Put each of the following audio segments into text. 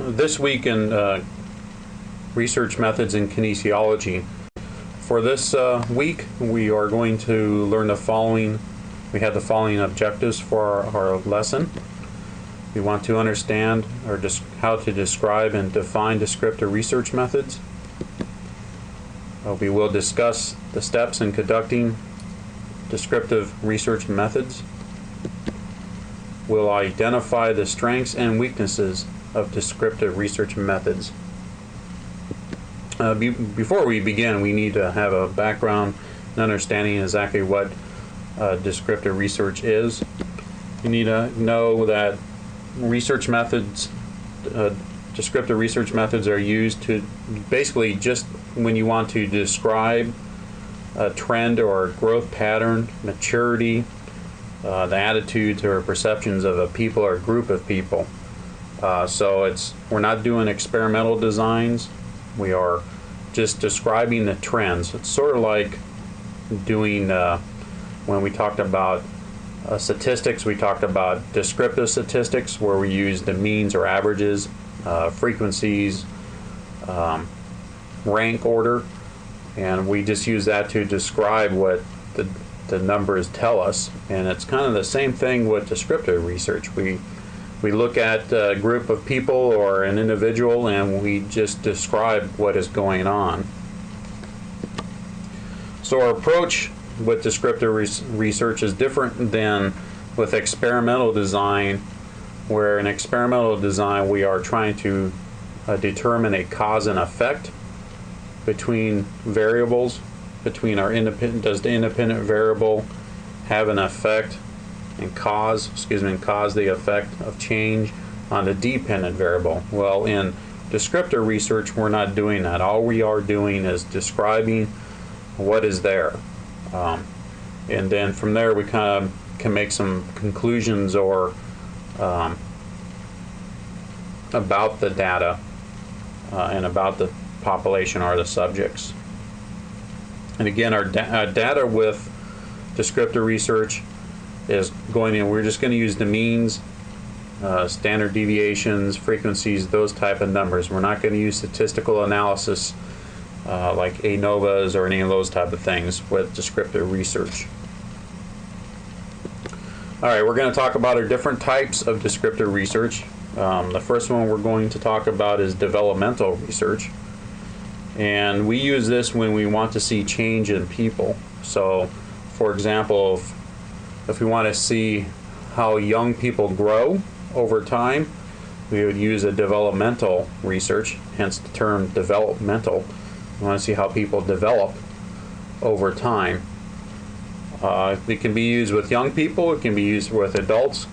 this week in research methods in kinesiology. For this week, we are going to learn the following. We have the following objectives for our lesson. We want to understand how to describe and define descriptive research methods. We will discuss the steps in conducting descriptive research methods. We'll identify the strengths and weaknesses of descriptive research methods. Before we begin, we need to have a background and understanding exactly what descriptive research is. You need to know that research methods, descriptive research methods, are used to basically just when you want to describe a trend or a growth pattern, maturity, the attitudes or perceptions of a people or a group of people. So we're not doing experimental designs. We are just describing the trends. It's sort of like doing, when we talked about statistics, we talked about descriptive statistics, where we use the means or averages, frequencies, rank order, and we just use that to describe what the numbers tell us. And it's kind of the same thing with descriptive research. We look at a group of people or an individual and we just describe what is going on. So our approach with descriptive research is different than with experimental design, where in experimental design we are trying to determine a cause and effect between variables. Does the independent variable have an effect and cause the effect of change on the dependent variable? Well, in descriptive research, we're not doing that. All we are doing is describing what is there. And then from there, we kind of can make some conclusions or about the data and about the population or the subjects. And again, our data with descriptive research is going in. We're just going to use the means, standard deviations, frequencies, those type of numbers. We're not going to use statistical analysis like ANOVAs or any of those type of things with descriptive research. All right, we're going to talk about our different types of descriptive research. The first one we're going to talk about is developmental research. And we use this when we want to see change in people. So, for example, if we want to see how young people grow over time, we would use a developmental research, hence the term developmental. We want to see how people develop over time. It can be used with young people, it can be used with adults,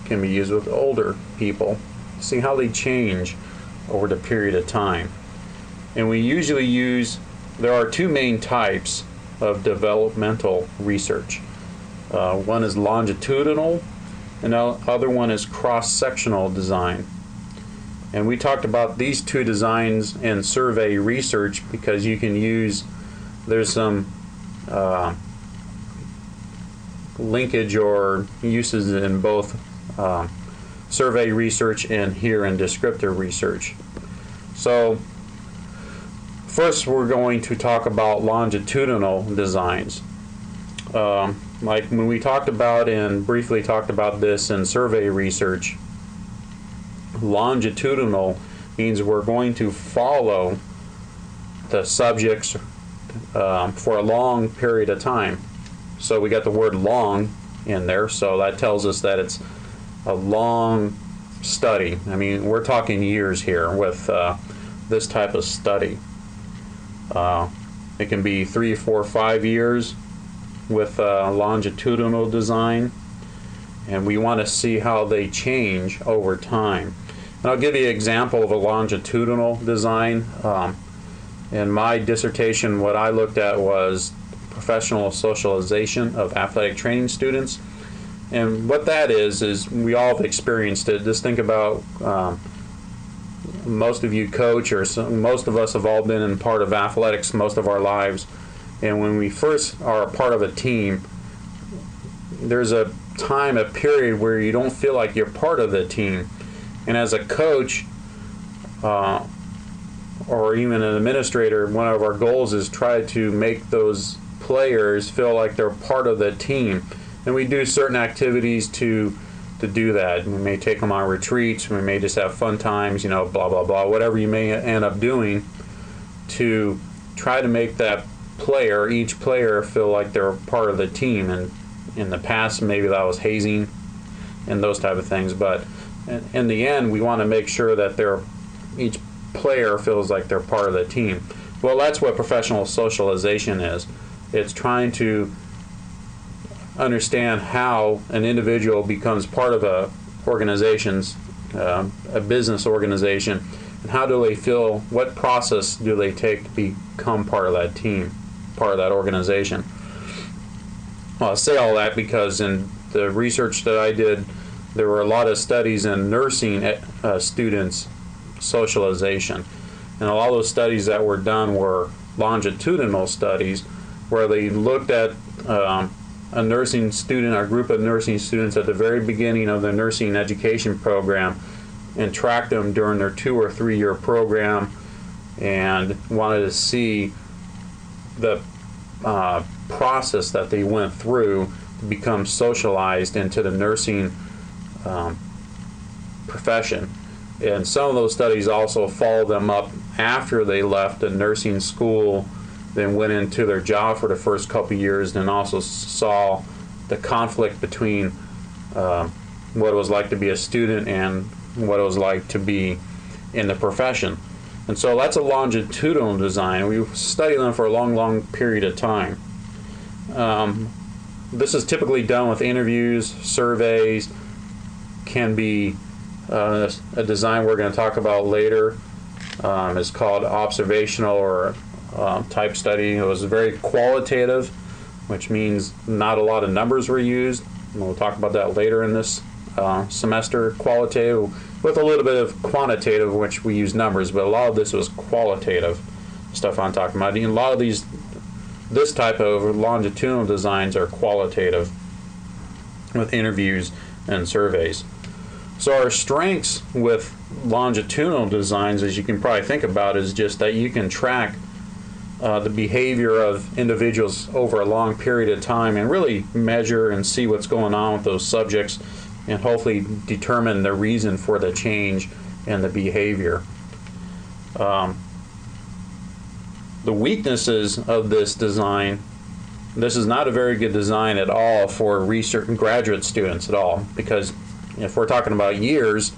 it can be used with older people. See how they change over the period of time. And we usually there are two main types of developmental research. One is longitudinal, and the other one is cross-sectional design. And we talked about these two designs in survey research because there's some linkage or uses in both survey research and here in descriptive research. So first, we're going to talk about longitudinal designs. Like when we talked about and briefly talked about this in survey research, longitudinal means we're going to follow the subjects for a long period of time. So we got the word long in there, so that tells us that it's a long study. I mean, we're talking years here with this type of study. It can be 3, 4, 5 years with longitudinal design, and we want to see how they change over time. And I'll give you an example of a longitudinal design. In my dissertation, what I looked at was professional socialization of athletic training students. And what that is we all have experienced it. Just think about most of you coach, or most of us have all been in part of athletics most of our lives. And when we first are a part of a team, there's a period where you don't feel like you're part of the team. And as a coach, or even an administrator, one of our goals is try to make those players feel like they're part of the team. And we do certain activities to do that. We may take them on retreats, we may just have fun times, blah, blah, blah, whatever you may end up doing to try to make that player, each player, feel like they're part of the team. And in the past, maybe that was hazing and those type of things. But in the end, we want to make sure that each player feels like they're part of the team. Well, that's what professional socialization is. It's trying to understand how an individual becomes part of a business organization, and how do they feel, what process do they take to become part of that team, part of that organization. Well, I say all that because in the research that I did, there were a lot of studies in nursing students' socialization. And a lot of those studies that were done were longitudinal studies where they looked at a nursing student, a group of nursing students at the very beginning of the nursing education program, and tracked them during their 2 or 3 year program, and wanted to see the process that they went through to become socialized into the nursing profession. And some of those studies also followed them up after they left the nursing school, then went into their job for the first couple of years, and also saw the conflict between what it was like to be a student and what it was like to be in the profession. And so that's a longitudinal design. We study them for a long, long period of time. This is typically done with interviews, surveys, can be a design we're going to talk about later. It's called observational or type study. It was very qualitative, which means not a lot of numbers were used. And we'll talk about that later in this semester. Qualitative with a little bit of quantitative, which we use numbers, but a lot of this was qualitative stuff I'm talking about. And a lot of this type of longitudinal designs are qualitative with interviews and surveys. So our strengths with longitudinal designs, as you can probably think about, is just that you can track the behavior of individuals over a long period of time and really measure and see what's going on with those subjects and hopefully determine the reason for the change in the behavior. The weaknesses of this design, this is not a very good design at all for research and graduate students at all, because if we're talking about years,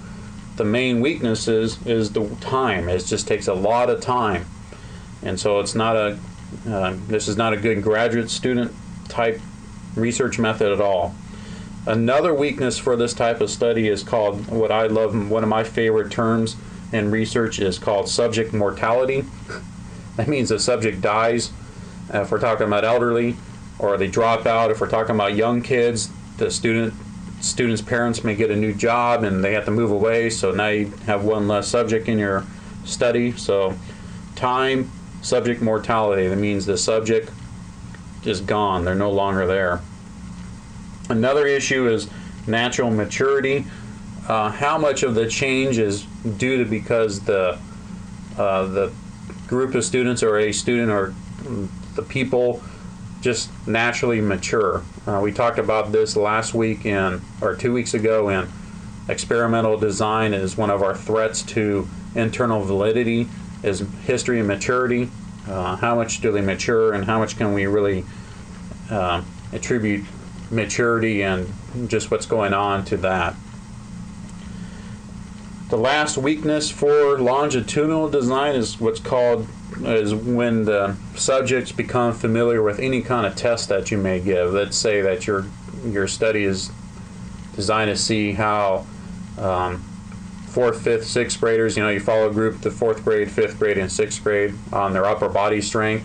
the main weakness is the time. It just takes a lot of time. And so it's not this is not a good graduate student type research method at all. Another weakness for this type of study is called, what I love, one of my favorite terms in research is called subject mortality. That means the subject dies if we're talking about elderly, or they drop out if we're talking about young kids. The student's parents may get a new job and they have to move away, so now you have one less subject in your study. So time, subject mortality, that means the subject is gone, they're no longer there. Another issue is natural maturity. How much of the change is due to because the group of students or a student or the people just naturally mature. We talked about this last week or 2 weeks ago in experimental design is one of our threats to internal validity is history and maturity. How much do they mature and how much can we really attribute maturity and just what's going on to that. The last weakness for longitudinal design is what's called is when the subjects become familiar with any kind of test that you may give. Let's say that your study is designed to see how 4th, 5th, 6th graders, you follow a group, the 4th grade, 5th grade, and 6th grade on their upper body strength,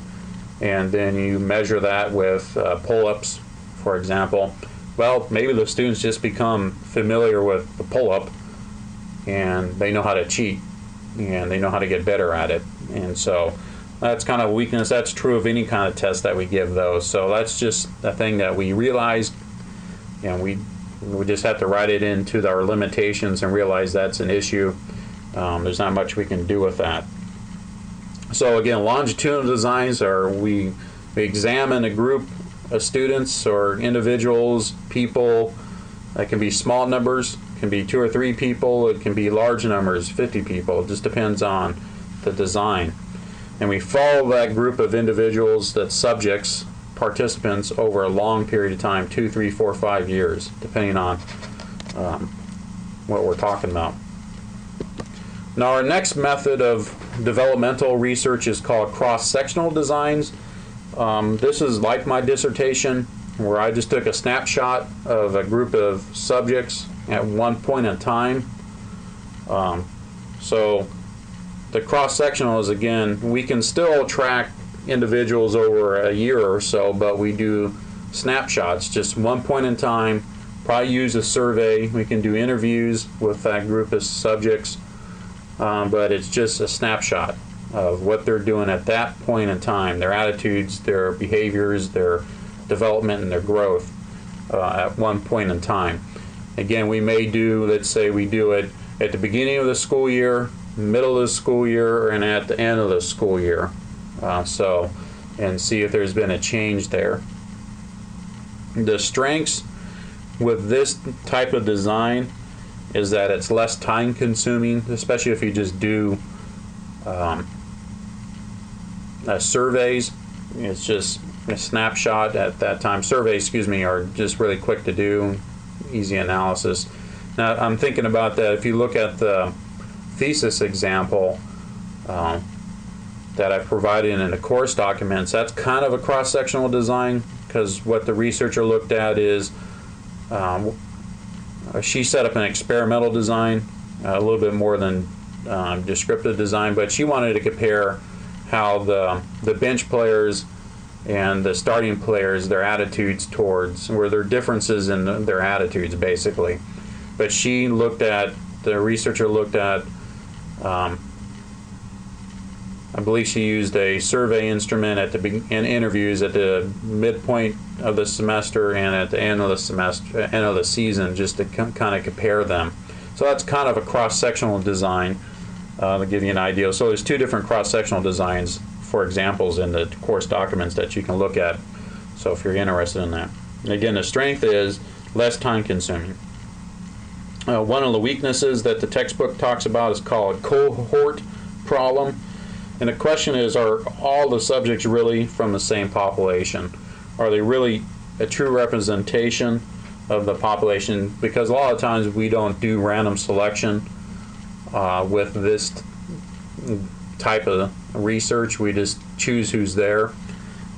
and then you measure that with pull-ups, for example. Well, maybe the students just become familiar with the pull-up and they know how to cheat and they know how to get better at it. And so that's kind of a weakness. That's true of any kind of test that we give those. So that's just a thing that we realized, and we just have to write it into our limitations and realize that's an issue. There's not much we can do with that. So again, longitudinal designs are we examine a group of students or individuals, people. That can be small numbers, it can be 2 or 3 people, it can be large numbers, 50 people. It just depends on the design. And we follow that group of individuals, that subjects, participants, over a long period of time, 2, 3, 4, 5 years, depending on what we're talking about. Now our next method of developmental research is called cross-sectional designs. This is like my dissertation, where I just took a snapshot of a group of subjects at one point in time. So the cross-sectional is, again, we can still track individuals over a year or so, but we do snapshots, just one point in time. Probably use a survey. We can do interviews with that group of subjects, but it's just a snapshot of what they're doing at that point in time, their attitudes, their behaviors, their development, and their growth at one point in time. Again, we may do, let's say we do it at the beginning of the school year, middle of the school year, and at the end of the school year. And see if there's been a change there. The strengths with this type of design is that it's less time consuming, especially if you just do surveys. It's just a snapshot at that time. Surveys, excuse me, are just really quick to do, easy analysis. Now I'm thinking about that. If you look at the thesis example that I provided in the course documents, that's kind of a cross-sectional design, because what the researcher looked at is she set up an experimental design, a little bit more than descriptive design, but she wanted to compare how the bench players and the starting players, their attitudes towards, were there differences in their attitudes, basically. But she looked at, the researcher looked at, I believe she used a survey instrument at the in interviews at the midpoint of the semester and at the end of the semester, end of the season, just to kind of compare them. So that's kind of a cross-sectional design to give you an idea. So there's 2 different cross-sectional designs for examples in the course documents that you can look at. So if you're interested in that. And again, the strength is less time-consuming. One of the weaknesses that the textbook talks about is called cohort problem. And the question is, are all the subjects really from the same population? Are they really a true representation of the population? Because a lot of times we don't do random selection with this type of research. We just choose who's there.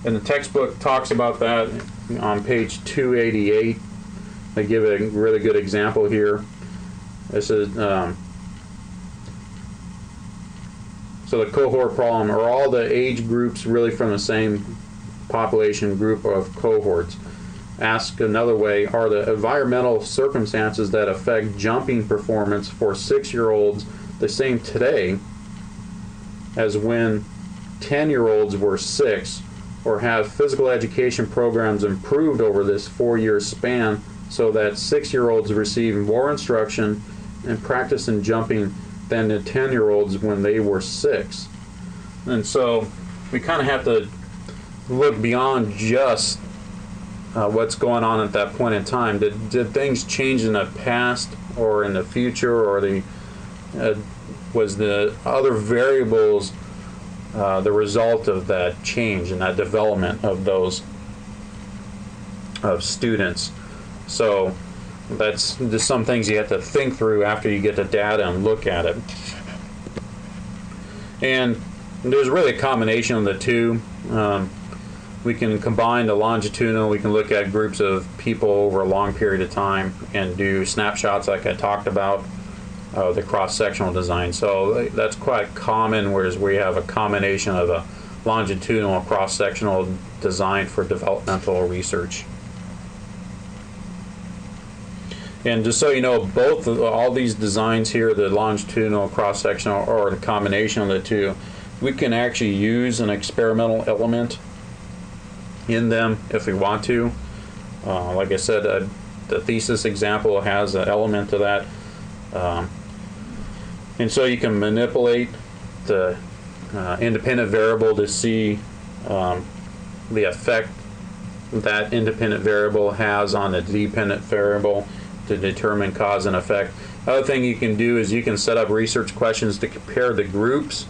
And the textbook talks about that on page 288. They give a really good example here. This is so the cohort problem, are all the age groups really from the same population group of cohorts? Asked another way, are the environmental circumstances that affect jumping performance for 6-year-olds the same today as when 10-year-olds were 6, or have physical education programs improved over this 4-year span so that 6-year-olds receive more instruction and practice in jumping than the 10-year-olds when they were 6? And so we kind of have to look beyond just what's going on at that point in time. Did things change in the past or in the future, or was the other variables the result of that change and that development of those students? So that's just some things you have to think through after you get the data and look at it. And there's really a combination of the two. We can combine the longitudinal, we can look at groups of people over a long period of time and do snapshots like I talked about, the cross-sectional design. So that's quite common, whereas we have a combination of a longitudinal cross-sectional design for developmental research. And just so you know, all these designs here, the longitudinal, cross-sectional, or the combination of the two, we can actually use an experimental element in them if we want to. Like I said, the thesis example has an element to that. And so you can manipulate the independent variable to see the effect that independent variable has on the dependent variable to determine cause and effect. Other thing you can do is you can set up research questions to compare the groups.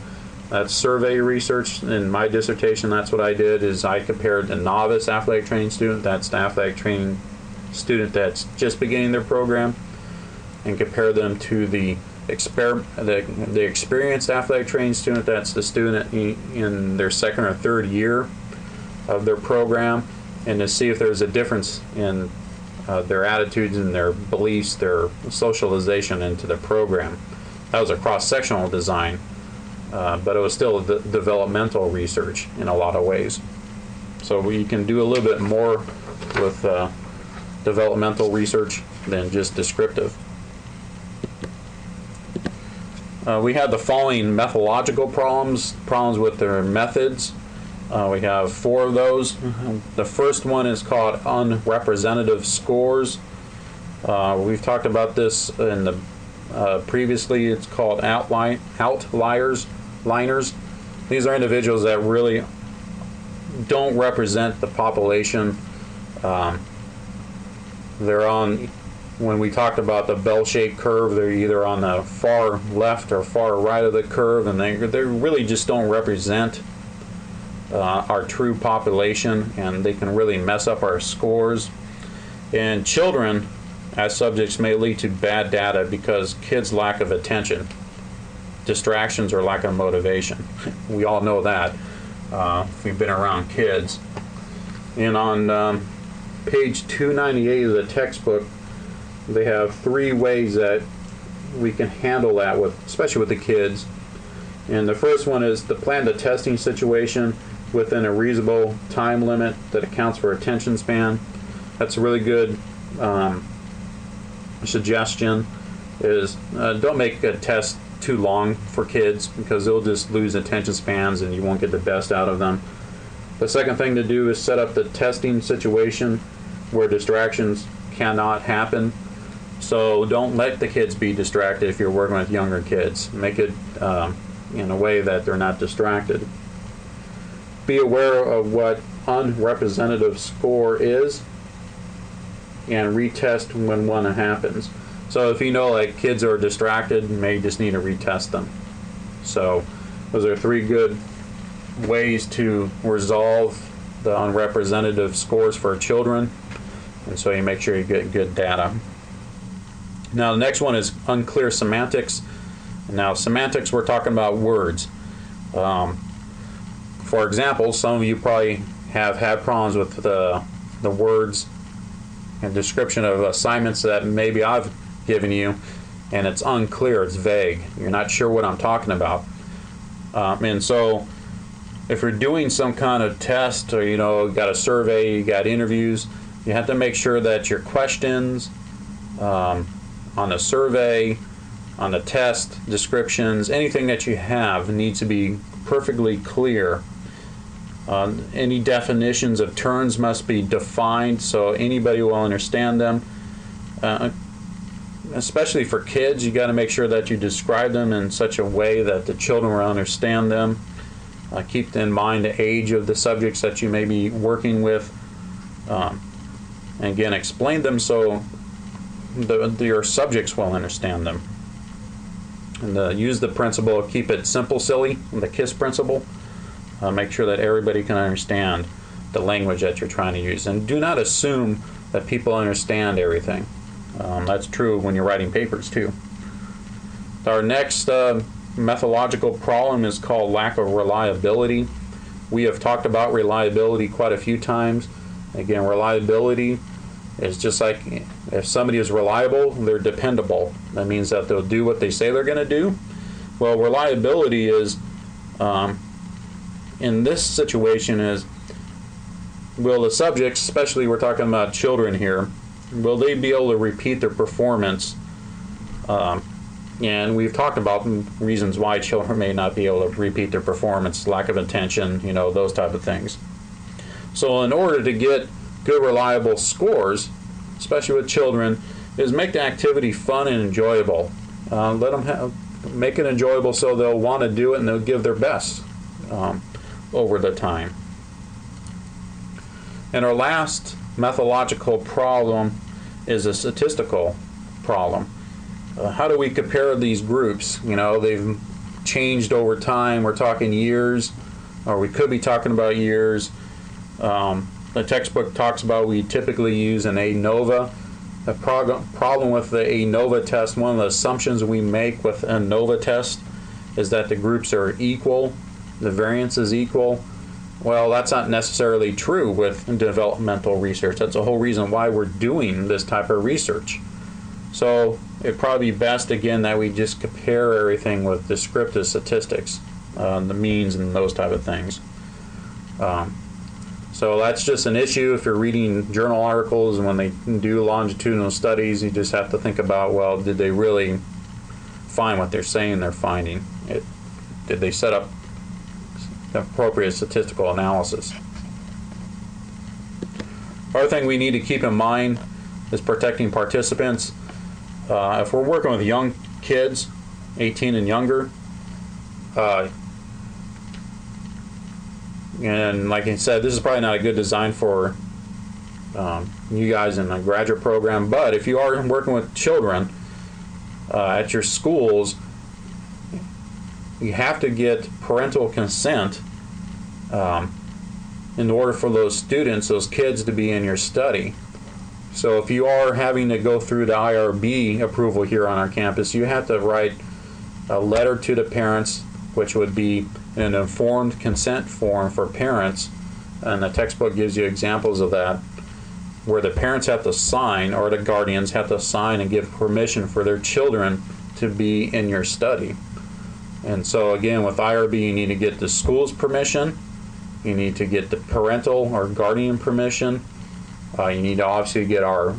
That's survey research. In my dissertation, that's what I did, is I compared the novice athletic training student, that's the athletic training student that's just beginning their program, and compare them to the experienced athletic training student, that's the student in their second or third year of their program, and to see if there's a difference in their attitudes and their beliefs, their socialization into the program. That was a cross-sectional design, but it was still developmental research in a lot of ways. So we can do a little bit more with developmental research than just descriptive. We had the following methodological problems with their methods. We have 4 of those. The first one is called unrepresentative scores. We've talked about this in the previously. It's called outliers. These are individuals that really don't represent the population. They're on, when we talked about the bell-shaped curve, they're either on the far left or far right of the curve, and they really just don't represent our true population, and they can really mess up our scores. And children as subjects may lead to bad data because kids' lack of attention, distractions, or lack of motivation. We all know that if we've been around kids. And on page 298 of the textbook, they have 3 ways that we can handle that, especially with the kids. And the first one is to plan the testing situation within a reasonable time limit that accounts for attention span. That's a really good suggestion. Is don't make a test too long for kids, because they'll just lose attention spans and you won't get the best out of them. The second thing to do is set up the testing situation where distractions cannot happen. So don't let the kids be distracted if you're working with younger kids. Make it in a way that they're not distracted. Be aware of what unrepresentative score is and retest when one happens. So if you know like kids are distracted, you may just need to retest them. So those are 3 good ways to resolve the unrepresentative scores for children, and so you make sure you get good data. Now the next one is unclear semantics. Now semantics, we're talking about words. For example, some of you probably have had problems with the words and description of assignments that maybe I've given you, and it's unclear, it's vague. You're not sure what I'm talking about. And so if you're doing some kind of test, or got a survey, you got interviews, you have to make sure that your questions on the survey, on the test, descriptions, anything that you have needs to be perfectly clear. Any definitions of terms must be defined so anybody will understand them. Especially for kids, you got to make sure that you describe them in such a way that the children will understand them. Keep in mind the age of the subjects that you may be working with. And again, explain them so your subjects will understand them. And use the principle, keep it simple, silly, the KISS principle. Make sure that everybody can understand the language that you're trying to use. And do not assume that people understand everything. That's true when you're writing papers too. Our next methodological problem is called lack of reliability. We have talked about reliability quite a few times. Again, reliability is just like if somebody is reliable, they're dependable. That means that they'll do what they say they're going to do. Well, reliability is, in this situation, is will the subjects, especially we're talking about children here, will they be able to repeat their performance? And we've talked about reasons why children may not be able to repeat their performance, lack of attention, those type of things. So in order to get good reliable scores, especially with children, is make the activity fun and enjoyable. Let them make it enjoyable so they'll want to do it and they'll give their best over the time. And our last methodological problem is a statistical problem. How do we compare these groups? You know, they've changed over time. We're talking years, or we could be talking about years. The textbook talks about we typically use an ANOVA. The problem with the ANOVA test, one of the assumptions we make with an ANOVA test is that the groups are equal, the variance is equal. Well, that's not necessarily true with developmental research. That's the whole reason why we're doing this type of research. So it'd probably be best, again, that we just compare everything with descriptive statistics, the means and those type of things. So that's just an issue if you're reading journal articles, and when they do longitudinal studies, you just have to think about, well, did they really find what they're saying they're finding? Did they set up appropriate statistical analysis? Other thing we need to keep in mind is protecting participants. If we're working with young kids, 18 and younger, and like I said, this is probably not a good design for you guys in a graduate program, but if you are working with children at your schools, you have to get parental consent in order for those students, those kids, to be in your study. So if you are having to go through the IRB approval here on our campus, you have to write a letter to the parents, which would be an informed consent form for parents, and the textbook gives you examples of that, where the parents have to sign, or the guardians have to sign and give permission for their children to be in your study. And so again, with IRB, you need to get the school's permission, you need to get the parental or guardian permission, you need to obviously get our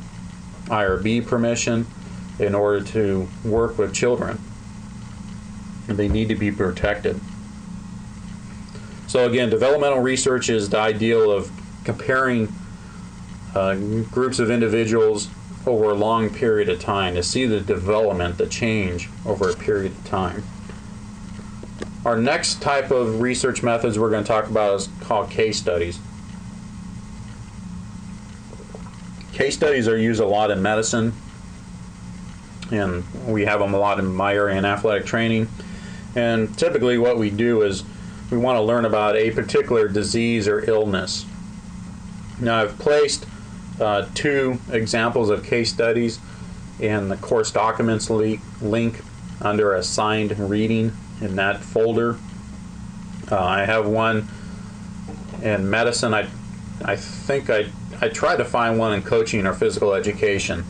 IRB permission in order to work with children. And they need to be protected. So again, developmental research is the ideal of comparing groups of individuals over a long period of time to see the development, the change over a period of time. Our next type of research methods we're going to talk about is called case studies. Case studies are used a lot in medicine, and we have them a lot in my area in athletic training. And typically what we do is we want to learn about a particular disease or illness. Now, I've placed two examples of case studies in the course documents link under assigned reading in that folder. I have one in medicine. I think I tried to find one in coaching or physical education.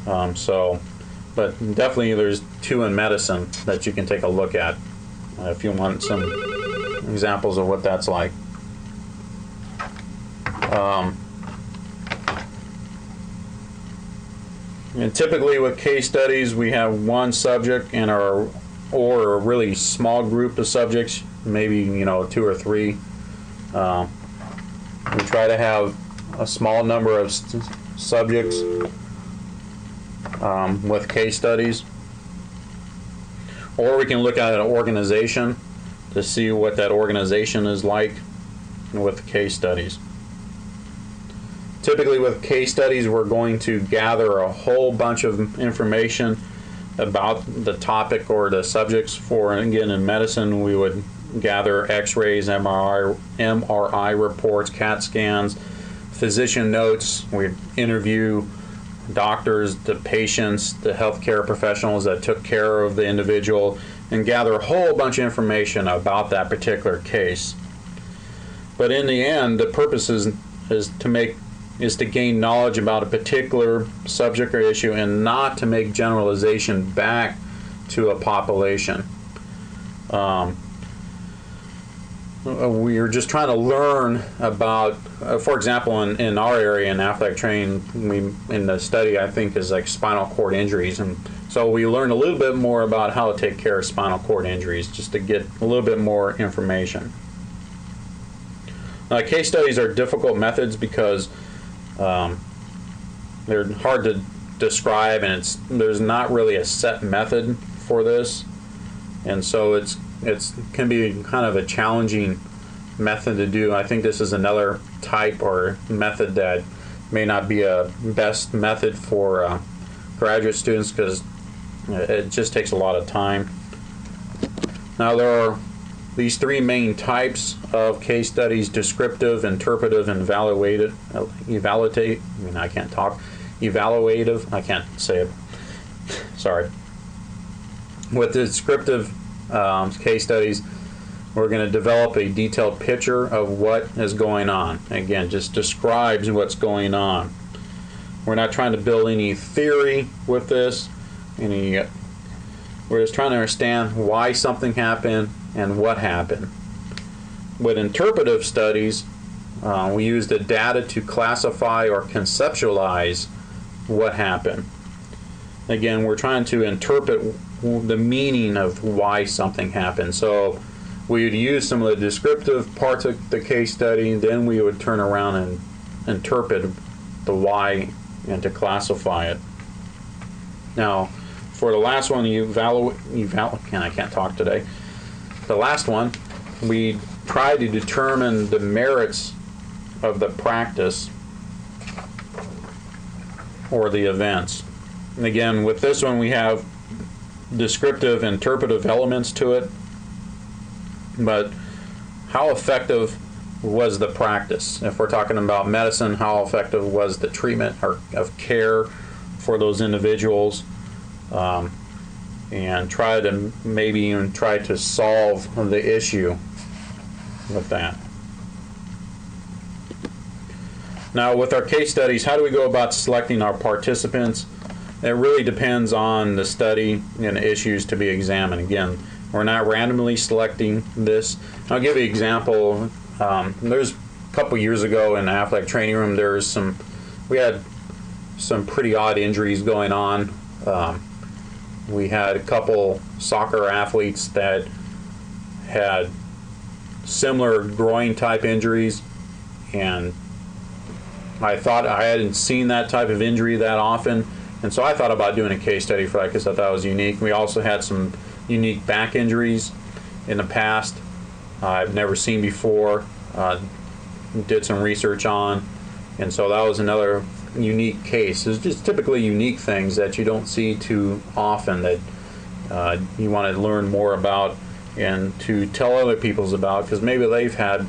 But definitely there's two in medicine that you can take a look at if you want some examples of what that's like. And typically with case studies, we have one subject in our, or a really small group of subjects, maybe 2 or 3. We try to have a small number of subjects with case studies, or we can look at an organization to see what that organization is like with case studies. Typically with case studies, we're going to gather a whole bunch of information about the topic or the subjects. For, again, in medicine, we would gather x-rays, MRI reports, CAT scans, physician notes. We'd interview doctors, the patients, the healthcare professionals that took care of the individual, and gather a whole bunch of information about that particular case. But in the end, the purpose is to gain knowledge about a particular subject or issue, and not to make generalization back to a population. We are just trying to learn about, for example, in our area in athletic training, in the study I think is like spinal cord injuries, and so we learn a little bit more about how to take care of spinal cord injuries, just to get a little bit more information. Case studies are difficult methods because they're hard to describe, and there's not really a set method for this. And so it can be kind of a challenging method to do. I think this is another type or method that may not be a best method for graduate students because it just takes a lot of time. Now there are these three main types of case studies: descriptive, interpretive, and evaluative. Evaluative. I can't say it. Sorry. With the descriptive case studies, we're going to develop a detailed picture of what is going on. Again, just describes what's going on. We're not trying to build any theory with this. We're just trying to understand why something happened and what happened. With interpretive studies, we use the data to classify or conceptualize what happened. Again, we're trying to interpret the meaning of why something happened. So we would use some of the descriptive parts of the case study, then we would turn around and interpret the why and to classify it. Now, for the last one, I can't talk today. The last one, we try to determine the merits of the practice or the events. And again, with this one, we have descriptive, interpretive elements to it. But how effective was the practice? If we're talking about medicine, how effective was the treatment of care for those individuals? And try to maybe even try to solve the issue with that. Now, with our case studies, how do we go about selecting our participants? It really depends on the study and the issues to be examined. Again, we're not randomly selecting this. I'll give you an example. There's a couple years ago in the athletic training room, we had some pretty odd injuries going on. We had a couple soccer athletes that had similar groin type injuries, and I thought I hadn't seen that type of injury that often, and so I thought about doing a case study for that because I thought it was unique. We also had some unique back injuries in the past I've never seen before, did some research on, and so that was another unique case. It's just typically unique things that you don't see too often that you want to learn more about and to tell other people about, because maybe they've had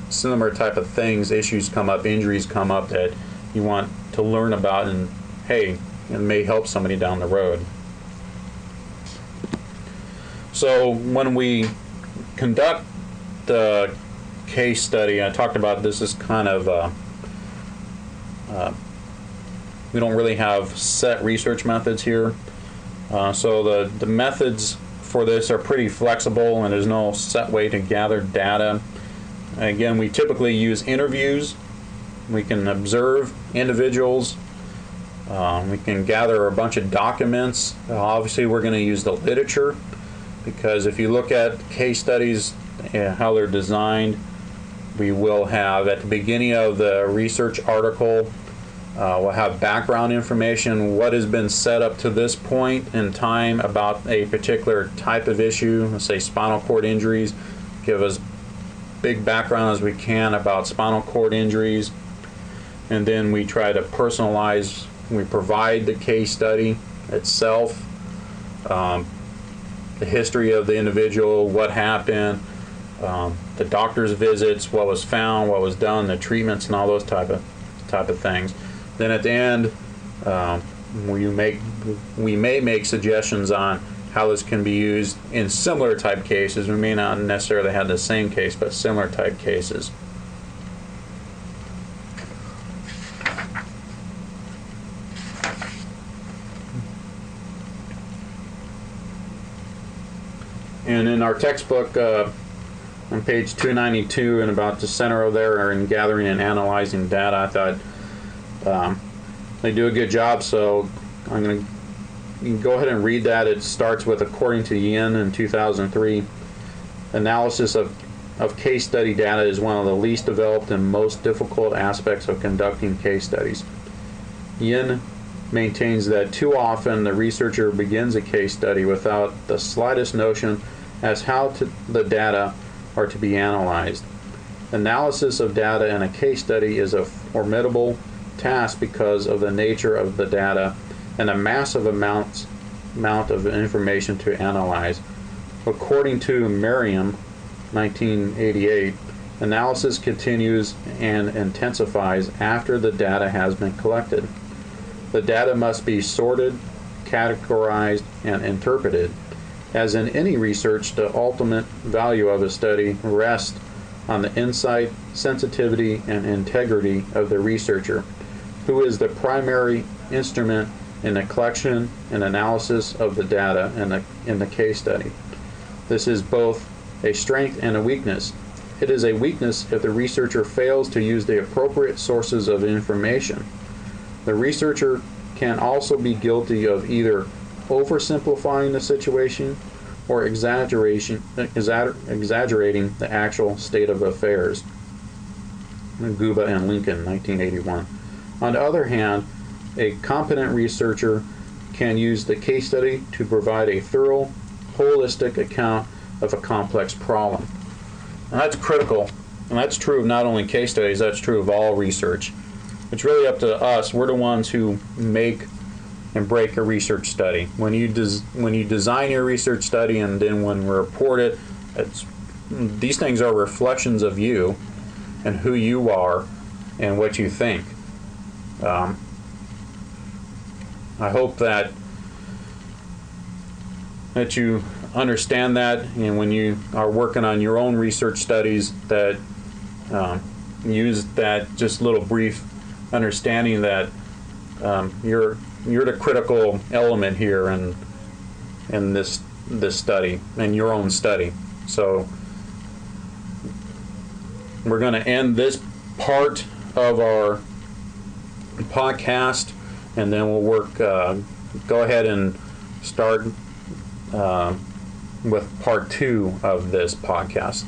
similar type of things, issues come up, injuries come up that you want to learn about, and hey, it may help somebody down the road. So when we conduct the case study, I talked about this is kind of we don't really have set research methods here. So the methods for this are pretty flexible, and there's no set way to gather data. Again, we typically use interviews. We can observe individuals. We can gather a bunch of documents. Obviously, we're going to use the literature, because if you look at case studies and how they're designed, we will have at the beginning of the research article, we'll have background information, what has been said up to this point in time about a particular type of issue, let's say spinal cord injuries, give us big background as we can about spinal cord injuries, and then we try to personalize, we provide the case study itself, the history of the individual, what happened, the doctor's visits, what was found, what was done, the treatments, and all those type of things. Then at the end, we may make suggestions on how this can be used in similar type cases. We may not necessarily have the same case, but similar type cases. And in our textbook, on page 292 and about the center of there, in gathering and analyzing data, I thought they do a good job, so I'm going to you can go ahead and read that. It starts with, according to Yin in 2003, analysis of case study data is one of the least developed and most difficult aspects of conducting case studies. Yin maintains that too often the researcher begins a case study without the slightest notion as how the data are to be analyzed. Analysis of data in a case study is a formidable task because of the nature of the data and a massive amount of information to analyze. According to Merriam, 1988, analysis continues and intensifies after the data has been collected. The data must be sorted, categorized, and interpreted. As in any research, the ultimate value of a study rests on the insight, sensitivity, and integrity of the researcher, who is the primary instrument in the collection and analysis of the data in the case study. This is both a strength and a weakness. It is a weakness if the researcher fails to use the appropriate sources of information. The researcher can also be guilty of either oversimplifying the situation or exaggerating the actual state of affairs. Guba and Lincoln, 1981. On the other hand, a competent researcher can use the case study to provide a thorough, holistic account of a complex problem. And that's critical, and that's true of not only case studies, that's true of all research. It's really up to us. We're the ones who make and break a research study. When you design your research study and then when we report it, these things are reflections of you and who you are and what you think. I hope that you understand that, and when you are working on your own research studies, that use that just little brief understanding that you're the critical element here in this study, in your own study. So we're going to end this part of our podcast, and then we'll work. Go ahead and start with part 2 of this podcast.